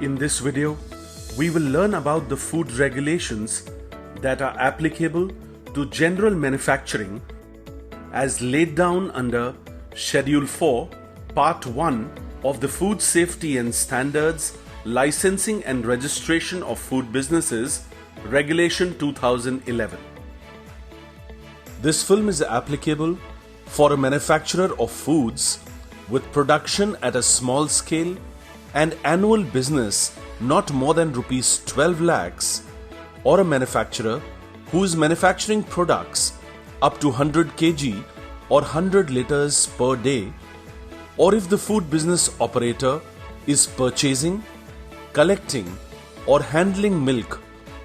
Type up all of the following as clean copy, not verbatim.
In this video, we will learn about the food regulations that are applicable to general manufacturing as laid down under Schedule 4, Part 1 of the Food Safety and Standards Licensing and Registration of Food Businesses, Regulation 2011. This film is applicable for a manufacturer of foods with production at a small scale and annual business not more than rupees 12 lakhs, or a manufacturer who is manufacturing products up to 100 kg or 100 liters per day, or if the food business operator is purchasing, collecting or handling milk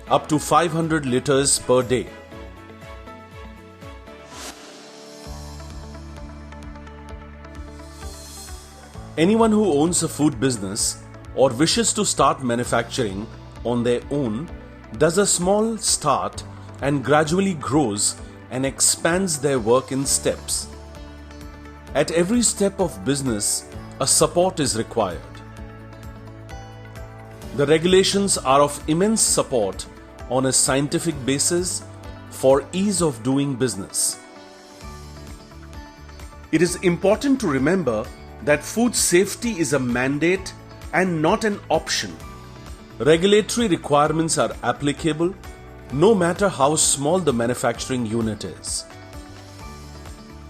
up to 500 liters per day. Anyone who owns a food business or wishes to start manufacturing on their own does a small start and gradually grows and expands their work in steps. At every step of business, a support is required. The regulations are of immense support on a scientific basis for ease of doing business. It is important to remember that food safety is a mandate and not an option. Regulatory requirements are applicable no matter how small the manufacturing unit is.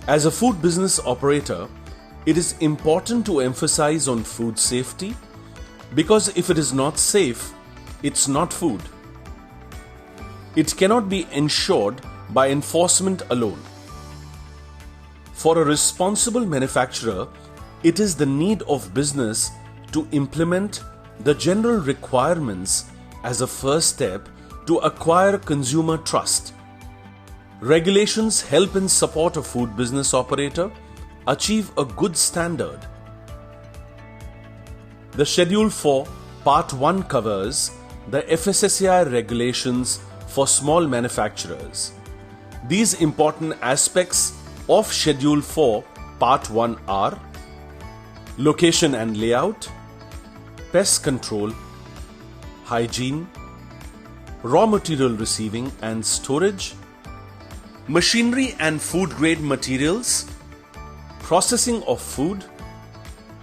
As a food business operator, it is important to emphasize on food safety because if it is not safe, it's not food. It cannot be ensured by enforcement alone. For a responsible manufacturer, it is the need of business to implement the general requirements as a first step to acquire consumer trust. Regulations help in support a food business operator achieve a good standard. The Schedule 4, Part 1 covers the FSSAI regulations for small manufacturers. These important aspects of Schedule 4, Part 1 are location and layout, pest control, hygiene, raw material receiving and storage, machinery and food grade materials, processing of food,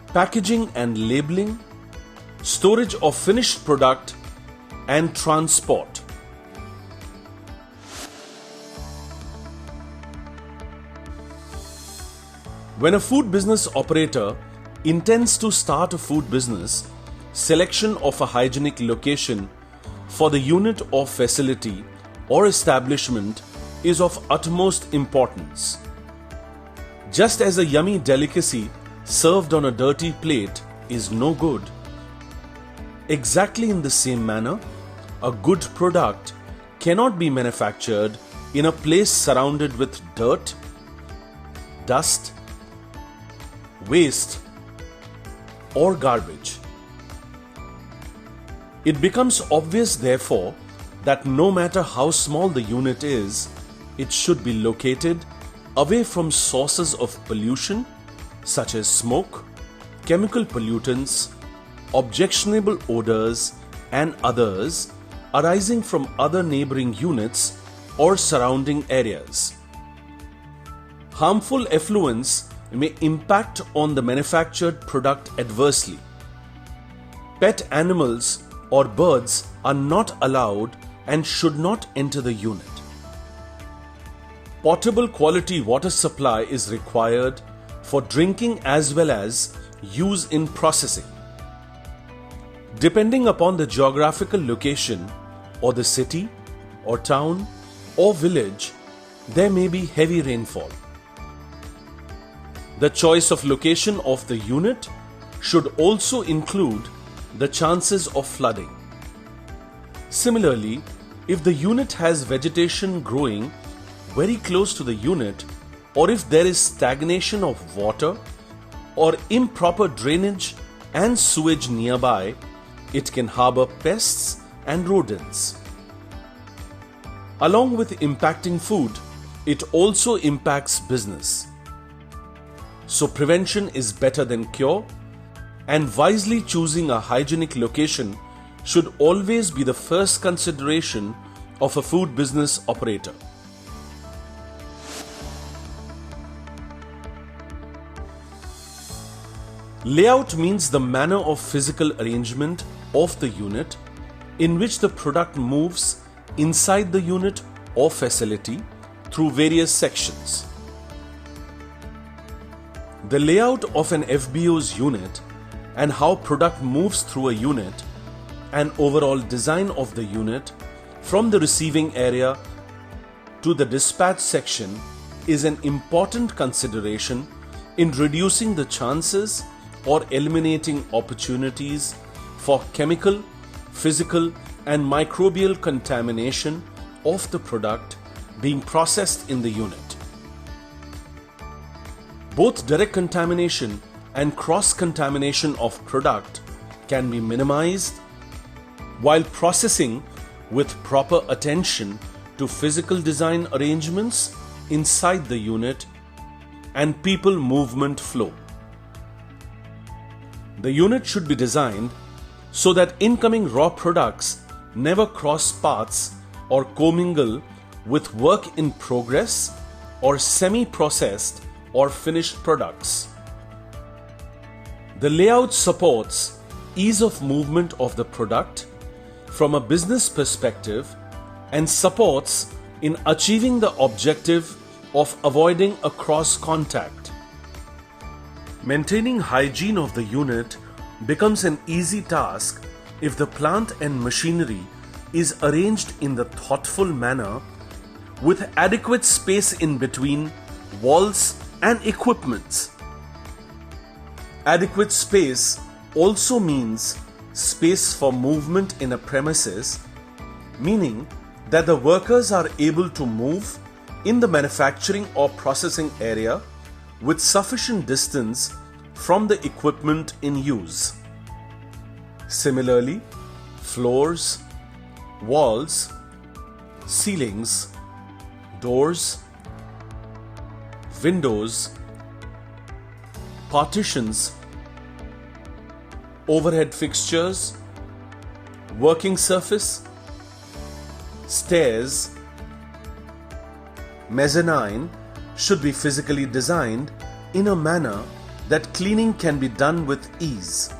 packaging and labeling, storage of finished product, and transport. When a food business operator intends to start a food business, selection of a hygienic location for the unit or facility or establishment is of utmost importance. Just as a yummy delicacy served on a dirty plate is no good, exactly in the same manner, a good product cannot be manufactured in a place surrounded with dirt, dust, waste, or garbage. It becomes obvious, therefore, that no matter how small the unit is, it should be located away from sources of pollution such as smoke, chemical pollutants, objectionable odors, and others arising from other neighboring units or surrounding areas. Harmful effluents may impact on the manufactured product adversely. Pet animals or birds are not allowed and should not enter the unit. Potable quality water supply is required for drinking as well as use in processing. Depending upon the geographical location or the city or town or village, there may be heavy rainfall. The choice of location of the unit should also include the chances of flooding. Similarly, if the unit has vegetation growing very close to the unit, or if there is stagnation of water or improper drainage and sewage nearby, it can harbor pests and rodents. Along with impacting food, it also impacts business. So prevention is better than cure, and wisely choosing a hygienic location should always be the first consideration of a food business operator. Layout means the manner of physical arrangement of the unit in which the product moves inside the unit or facility through various sections. The layout of an FBO's unit and how product moves through a unit and overall design of the unit from the receiving area to the dispatch section is an important consideration in reducing the chances or eliminating opportunities for chemical, physical, and microbial contamination of the product being processed in the unit. Both direct contamination and cross-contamination of product can be minimized while processing with proper attention to physical design arrangements inside the unit and people movement flow. The unit should be designed so that incoming raw products never cross paths or commingle with work in progress or semi-processed or finished products. The layout supports ease of movement of the product from a business perspective and supports in achieving the objective of avoiding a cross contact. Maintaining hygiene of the unit becomes an easy task if the plant and machinery is arranged in the thoughtful manner with adequate space in between walls and equipments. Adequate space also means space for movement in a premises, meaning that the workers are able to move in the manufacturing or processing area with sufficient distance from the equipment in use. Similarly, floors, walls, ceilings, doors, windows, partitions, overhead fixtures, working surface, stairs, mezzanine should be physically designed in a manner that cleaning can be done with ease.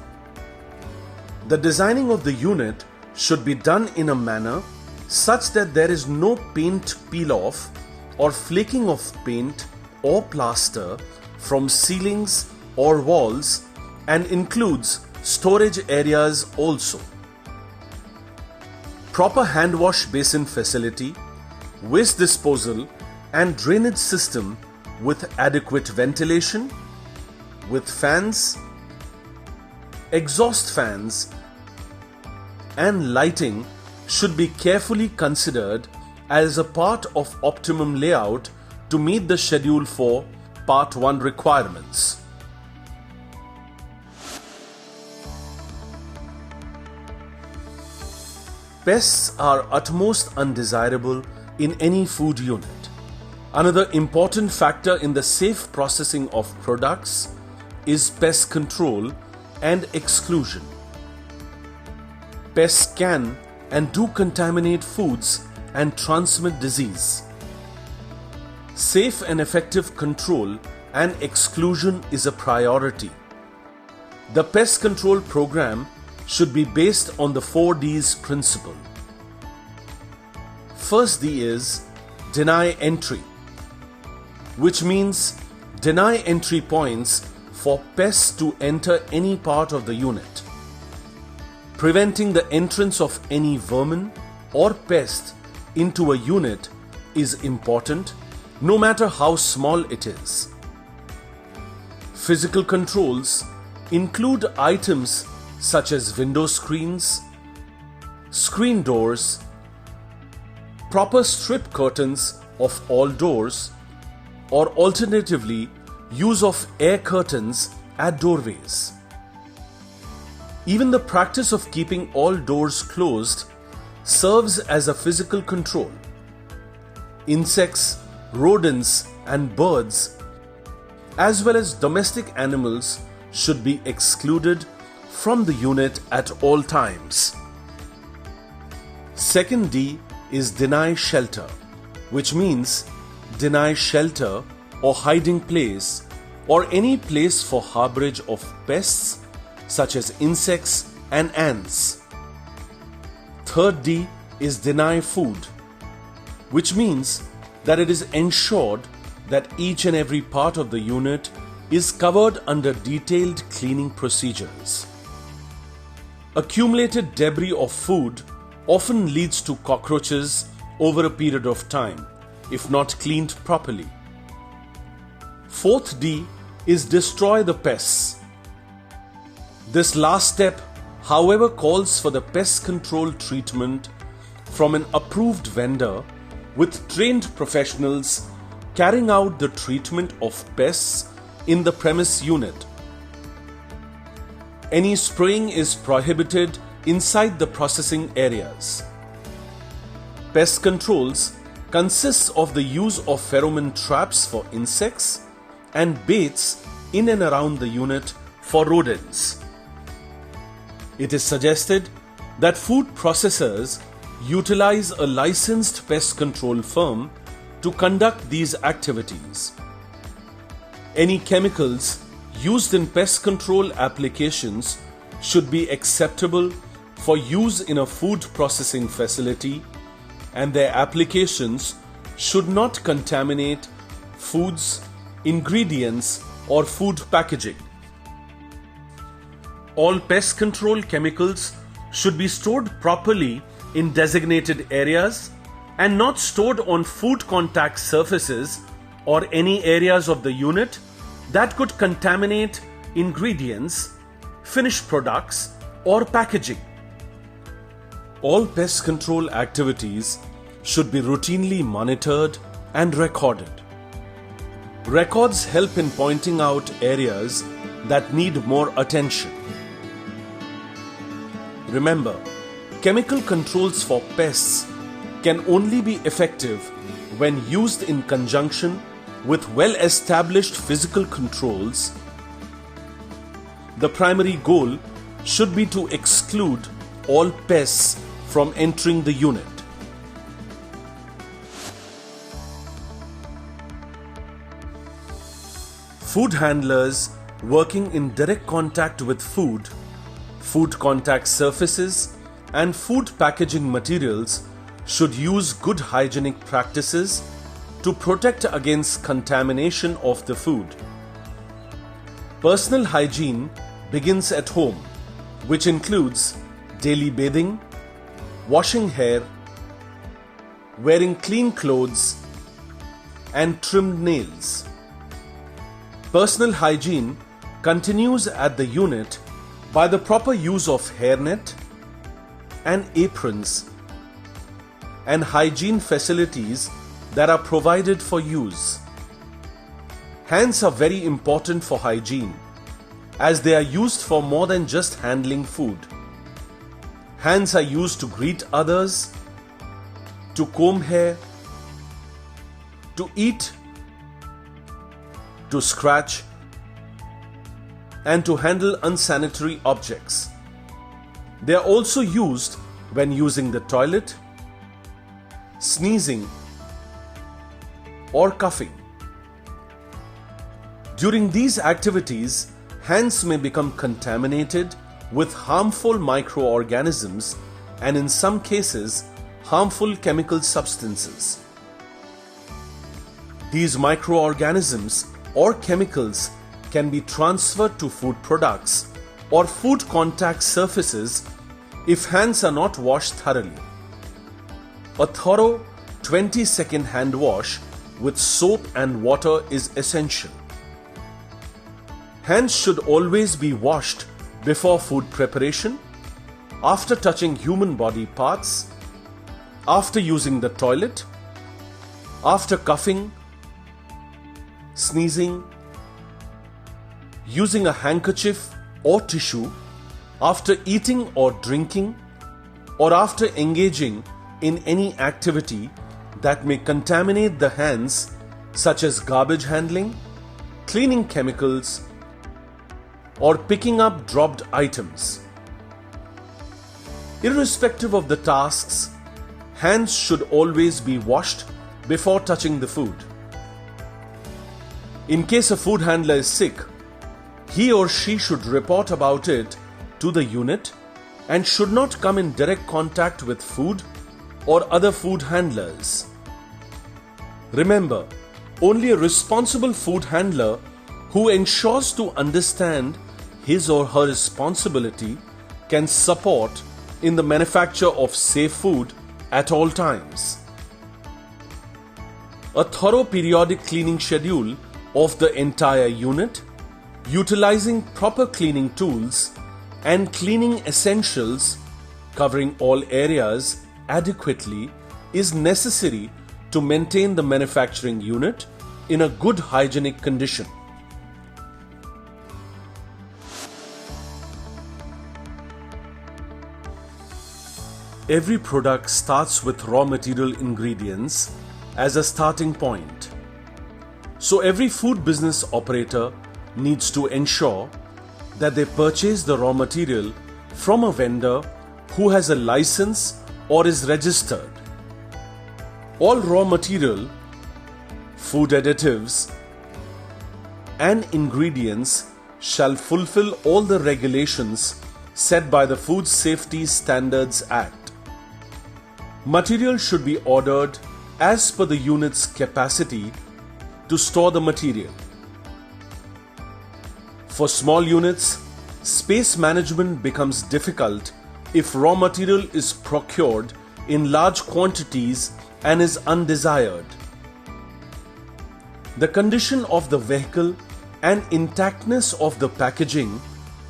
The designing of the unit should be done in a manner such that there is no paint peel-off or flaking of paint or plaster from ceilings or walls and includes storage areas also. Proper hand wash basin facility, waste disposal and drainage system with adequate ventilation, with fans, exhaust fans and lighting should be carefully considered as a part of optimum layout to meet the Schedule 4 Part 1 requirements. Pests are utmost undesirable in any food unit. Another important factor in the safe processing of products is pest control and exclusion. Pests can and do contaminate foods and transmit disease. Safe and effective control and exclusion is a priority. The pest control program should be based on the 4Ds principle. First D is deny entry, which means deny entry points for pests to enter any part of the unit. Preventing the entrance of any vermin or pest into a unit is important, no matter how small it is. Physical controls include items such as window screens, screen doors, proper strip curtains of all doors, or alternatively, use of air curtains at doorways. Even the practice of keeping all doors closed serves as a physical control. Insects, rodents, and birds, as well as domestic animals, should be excluded from the unit at all times. Second D is deny shelter, which means deny shelter or hiding place or any place for harborage of pests such as insects and ants. Third D is deny food, which means that it is ensured that each and every part of the unit is covered under detailed cleaning procedures. Accumulated debris of food often leads to cockroaches over a period of time, if not cleaned properly. Fourth D is destroy the pests. This last step, however, calls for the pest control treatment from an approved vendor with trained professionals carrying out the treatment of pests in the premise unit. Any spraying is prohibited inside the processing areas. Pest controls consists of the use of pheromone traps for insects and baits in and around the unit for rodents. It is suggested that food processors utilize a licensed pest control firm to conduct these activities. Any chemicals used in pest control applications should be acceptable for use in a food processing facility, and their applications should not contaminate foods, ingredients, or food packaging. All pest control chemicals should be stored properly in designated areas and not stored on food contact surfaces or any areas of the unit that could contaminate ingredients, finished products, or packaging. All pest control activities should be routinely monitored and recorded. Records help in pointing out areas that need more attention. Remember, chemical controls for pests can only be effective when used in conjunction with well-established physical controls. The primary goal should be to exclude all pests from entering the unit. Food handlers working in direct contact with food, food contact surfaces, and food packaging materials should use good hygienic practices to protect against contamination of the food. Personal hygiene begins at home, which includes daily bathing, washing hair, wearing clean clothes, and trimmed nails. Personal hygiene continues at the unit by the proper use of hairnet and aprons and hygiene facilities that are provided for use. Hands are very important for hygiene as they are used for more than just handling food. Hands are used to greet others, to comb hair, to eat, to scratch, and to handle unsanitary objects. They are also used when using the toilet, sneezing, or coughing. During these activities, hands may become contaminated with harmful microorganisms and in some cases, harmful chemical substances. These microorganisms or chemicals can be transferred to food products or food contact surfaces if hands are not washed thoroughly. A thorough 20-second hand wash with soap and water is essential. Hands should always be washed before food preparation, after touching human body parts, after using the toilet, after coughing, sneezing, using a handkerchief or tissue, after eating or drinking, or after engaging in any activity that may contaminate the hands, such as garbage handling, cleaning chemicals, or picking up dropped items. Irrespective of the tasks, hands should always be washed before touching the food. In case a food handler is sick, he or she should report about it to the unit and should not come in direct contact with food or other food handlers. Remember, only a responsible food handler who ensures to understand his or her responsibility can support in the manufacture of safe food at all times. A thorough periodic cleaning schedule of the entire unit, utilizing proper cleaning tools and cleaning essentials covering all areas adequately is necessary to maintain the manufacturing unit in a good hygienic condition. Every product starts with raw material ingredients as a starting point. So every food business operator needs to ensure that they purchase the raw material from a vendor who has a license or is registered. All raw material, food additives, and ingredients shall fulfill all the regulations set by the Food Safety Standards Act. Material should be ordered as per the unit's capacity to store the material. For small units, space management becomes difficult if raw material is procured in large quantities and is undesired. The condition of the vehicle and intactness of the packaging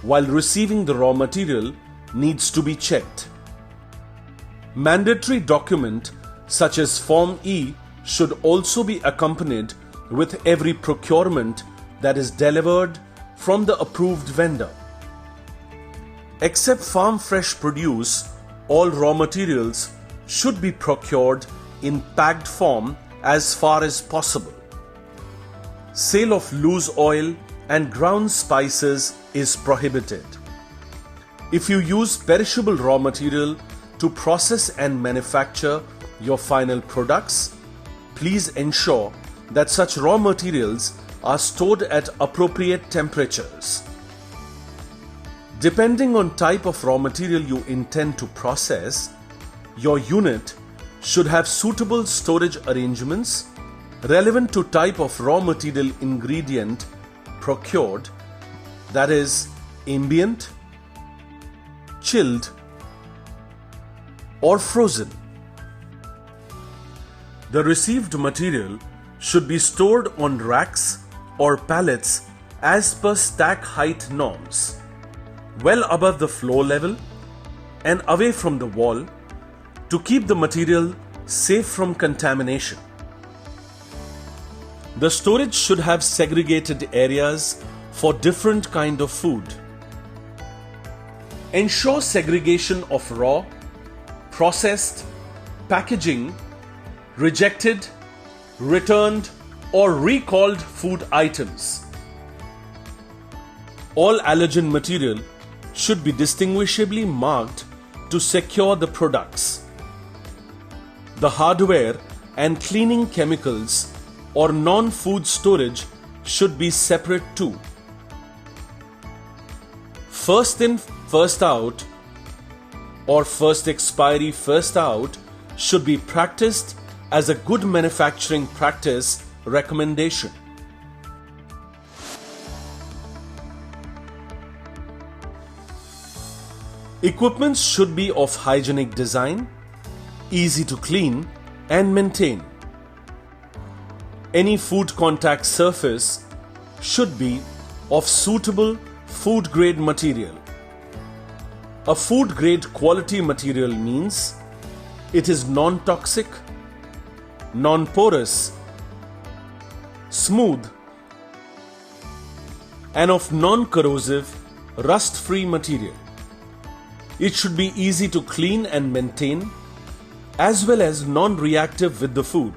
while receiving the raw material needs to be checked. Mandatory document such as Form E should also be accompanied with every procurement that is delivered from the approved vendor. Except farm fresh produce, all raw materials should be procured in packed form as far as possible. Sale of loose oil and ground spices is prohibited. If you use perishable raw material to process and manufacture your final products, please ensure that such raw materials are stored at appropriate temperatures. Depending on type of raw material you intend to process, your unit should have suitable storage arrangements relevant to type of raw material ingredient procured, that is, ambient, chilled, or frozen. The received material should be stored on racks or pallets as per stack height norms, well above the floor level and away from the wall to keep the material safe from contamination. The storage should have segregated areas for different kind of food. Ensure segregation of raw, processed, packaging, rejected, returned, or recalled food items. All allergen material should be distinguishably marked to secure the products. The hardware and cleaning chemicals or non-food storage should be separate too. First in, first out, or first expiry, first out should be practiced as a good manufacturing practice recommendation. Equipment should be of hygienic design, easy to clean and maintain. Any food contact surface should be of suitable food grade material. A food grade quality material means it is non-toxic, non-porous, smooth, and of non-corrosive, rust-free material. It should be easy to clean and maintain, as well as non-reactive with the food.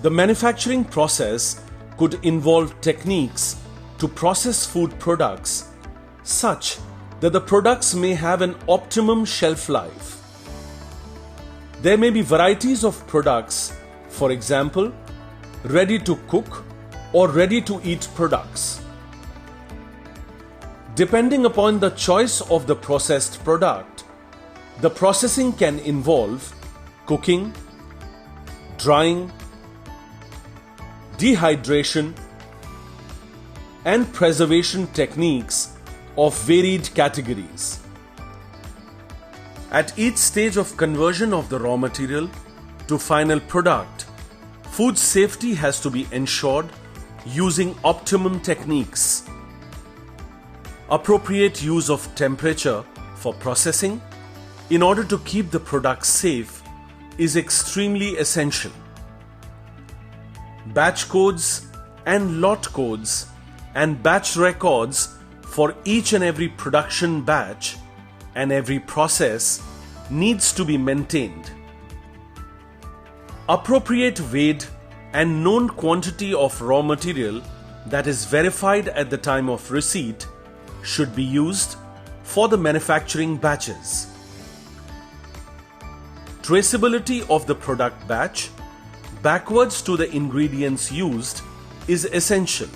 The manufacturing process could involve techniques to process food products such that the products may have an optimum shelf life. There may be varieties of products, for example, ready to cook or ready to eat products. Depending upon the choice of the processed product, the processing can involve cooking, drying, dehydration, and preservation techniques of varied categories. At each stage of conversion of the raw material to final product, food safety has to be ensured using optimum techniques. Appropriate use of temperature for processing in order to keep the product safe is extremely essential. Batch codes and lot codes and batch records for each and every production batch and every process needs to be maintained. Appropriate weighed and known quantity of raw material that is verified at the time of receipt should be used for the manufacturing batches. Traceability of the product batch backwards to the ingredients used is essential.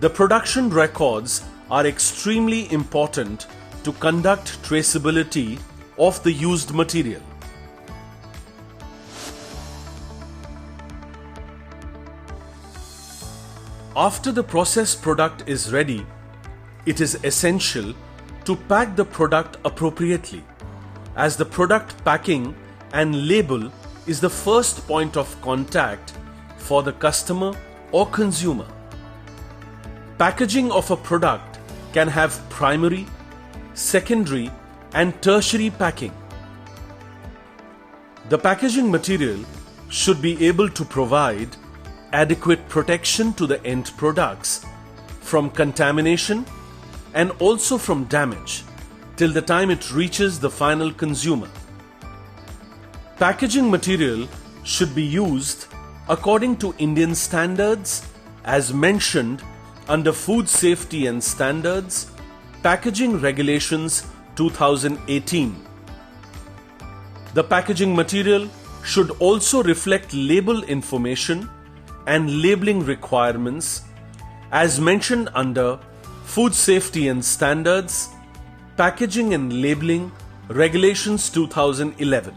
The production records are extremely important to conduct traceability of the used material. After the processed product is ready, it is essential to pack the product appropriately, as the product packing and label is the first point of contact for the customer or consumer. Packaging of a product can have primary, secondary, and tertiary packing. The packaging material should be able to provide adequate protection to the end products from contamination and also from damage till the time it reaches the final consumer. Packaging material should be used according to Indian standards as mentioned under Food Safety and Standards, Packaging Regulations 2018. The packaging material should also reflect label information and labeling requirements as mentioned under Food Safety and Standards, Packaging and Labeling Regulations 2011.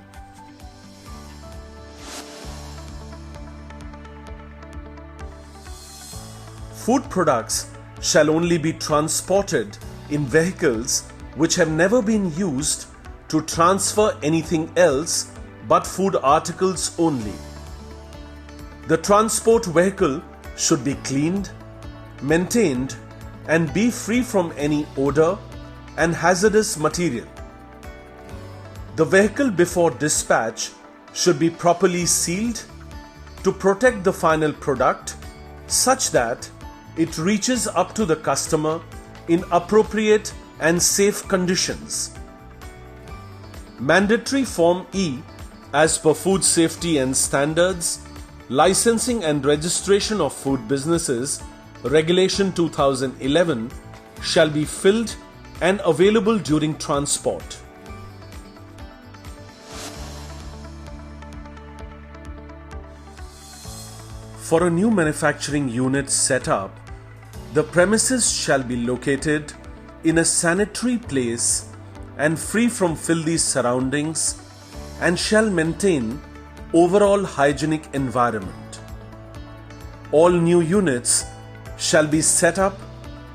Food products shall only be transported in vehicles which have never been used to transfer anything else but food articles only. The transport vehicle should be cleaned, maintained, and be free from any odor and hazardous material. The vehicle before dispatch should be properly sealed to protect the final product such that it reaches up to the customer in appropriate and safe conditions. Mandatory Form E as per Food Safety and Standards, Licensing and Registration of Food Businesses, Regulation 2011 shall be filled and available during transport. For a new manufacturing unit set up, the premises shall be located in a sanitary place and free from filthy surroundings and shall maintain overall hygienic environment. All new units shall be set up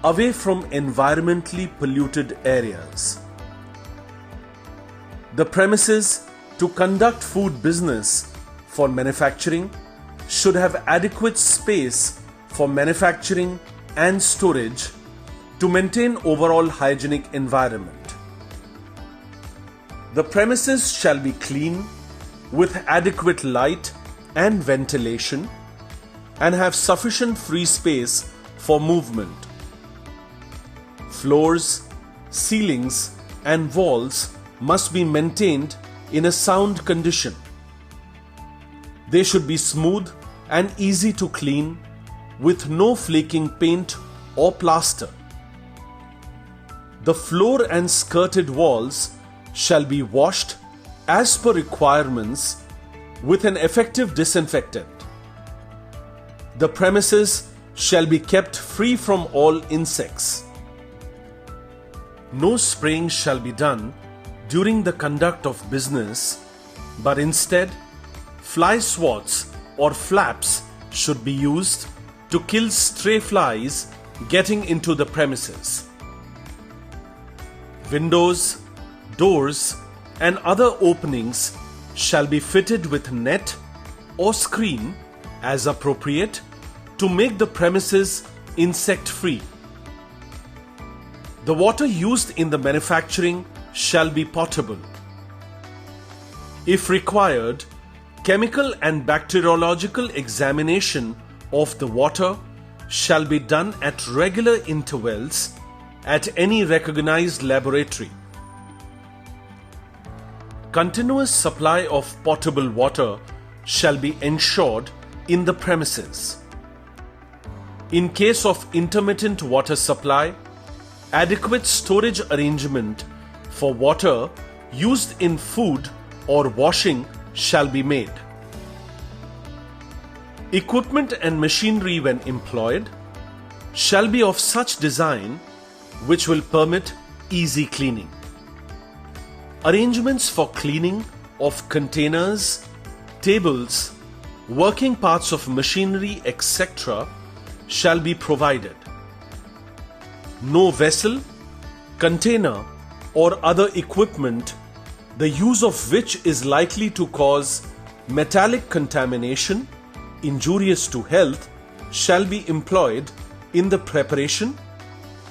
away from environmentally polluted areas. The premises to conduct food business for manufacturing should have adequate space for manufacturing and storage to maintain overall hygienic environment. The premises shall be clean with adequate light and ventilation and have sufficient free space for movement. Floors, ceilings, and walls must be maintained in a sound condition. They should be smooth and easy to clean with no flaking paint or plaster. The floor and skirted walls shall be washed as per requirements with an effective disinfectant. The premises shall be kept free from all insects. No spraying shall be done during the conduct of business, but instead, fly swats or flaps should be used to kill stray flies getting into the premises. Windows, doors, and other openings shall be fitted with net or screen as appropriate to make the premises insect-free. The water used in the manufacturing shall be potable. If required, chemical and bacteriological examination of the water shall be done at regular intervals at any recognized laboratory. Continuous supply of potable water shall be ensured in the premises. In case of intermittent water supply, adequate storage arrangement for water used in food or washing shall be made. Equipment and machinery when employed shall be of such design which will permit easy cleaning. Arrangements for cleaning of containers, tables, working parts of machinery, etc. shall be provided. No vessel, container, or other equipment, the use of which is likely to cause metallic contamination, injurious to health, shall be employed in the preparation,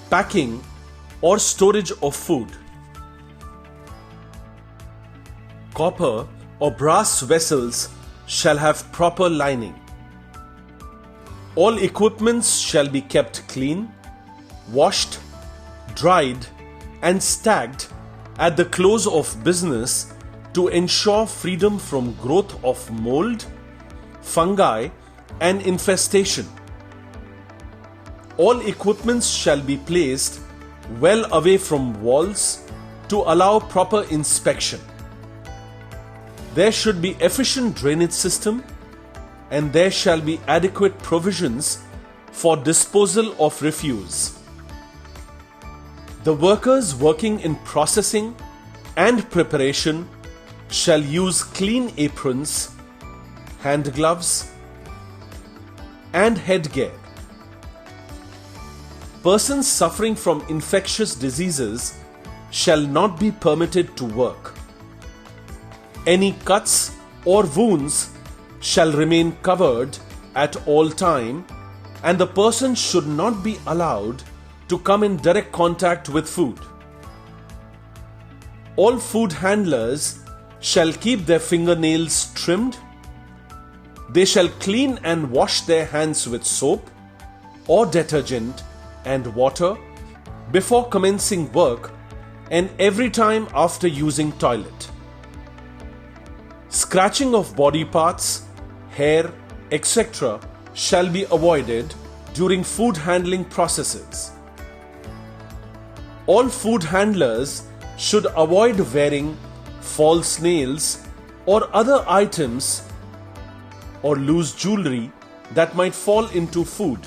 packing, or storage of food. Copper or brass vessels shall have proper lining. All equipments shall be kept clean, washed, dried, and stacked at the close of business to ensure freedom from growth of mold, fungi, and infestation. All equipments shall be placed well away from walls to allow proper inspection. There should be efficient drainage system, and there shall be adequate provisions for disposal of refuse. The workers working in processing and preparation shall use clean aprons, hand gloves, and headgear. Persons suffering from infectious diseases shall not be permitted to work. Any cuts or wounds shall remain covered at all time, and the person should not be allowed to come in direct contact with food. All food handlers shall keep their fingernails trimmed. They shall clean and wash their hands with soap or detergent and water before commencing work and every time after using toilet. Scratching of body parts, hair, etc. shall be avoided during food handling processes. All food handlers should avoid wearing false nails or other items or loose jewelry that might fall into food.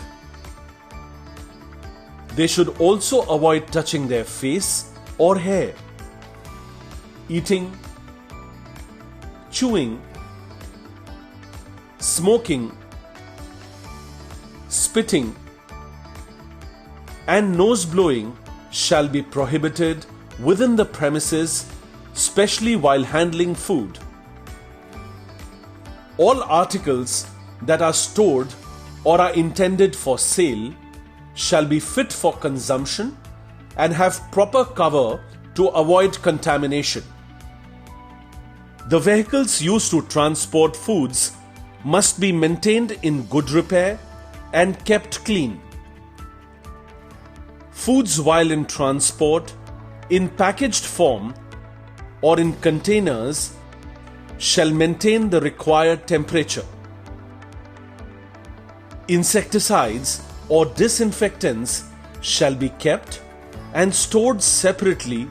They should also avoid touching their face or hair. Eating, chewing, smoking, spitting, and nose blowing shall be prohibited within the premises, especially while handling food. All articles that are stored or are intended for sale shall be fit for consumption and have proper cover to avoid contamination. The vehicles used to transport foods must be maintained in good repair and kept clean. Foods while in transport, in packaged form or in containers, shall maintain the required temperature. Insecticides or disinfectants shall be kept and stored separately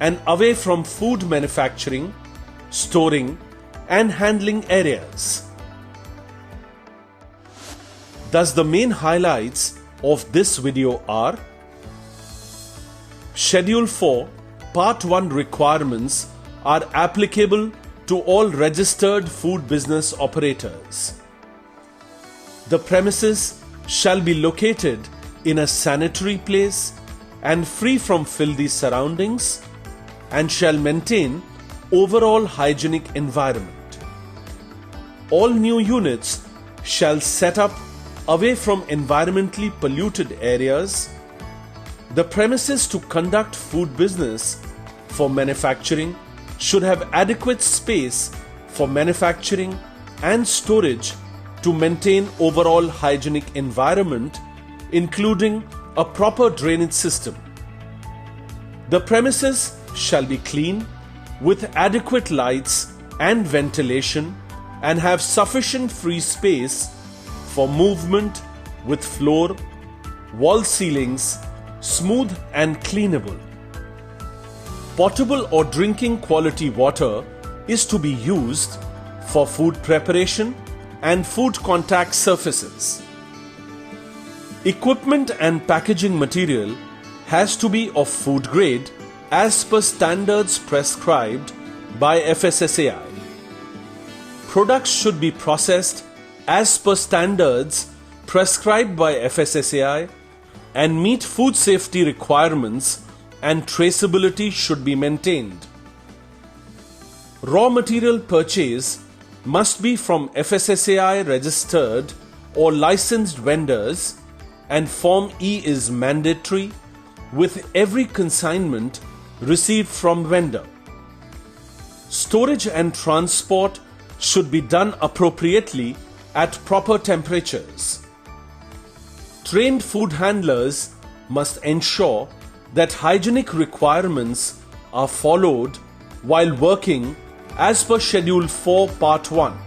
and away from food manufacturing, storing, and handling areas. Thus, the main highlights of this video are: Schedule 4 Part 1 requirements are applicable to all registered food business operators. The premises shall be located in a sanitary place and free from filthy surroundings, and shall maintain overall hygienic environment. All new units shall set up away from environmentally polluted areas. The premises to conduct food business for manufacturing should have adequate space for manufacturing and storage to maintain overall hygienic environment, including a proper drainage system. The premises shall be clean with adequate lights and ventilation and have sufficient free space for movement, with floor, wall ceilings smooth and cleanable. Potable or drinking quality water is to be used for food preparation and food contact surfaces. Equipment and packaging material has to be of food grade as per standards prescribed by FSSAI. Products should be processed as per standards prescribed by FSSAI and meet food safety requirements, and traceability should be maintained. Raw material purchase must be from FSSAI registered or licensed vendors, and Form E is mandatory with every consignment received from vendor. Storage and transport should be done appropriately at proper temperatures. Trained food handlers must ensure that hygienic requirements are followed while working as per Schedule 4 Part 1.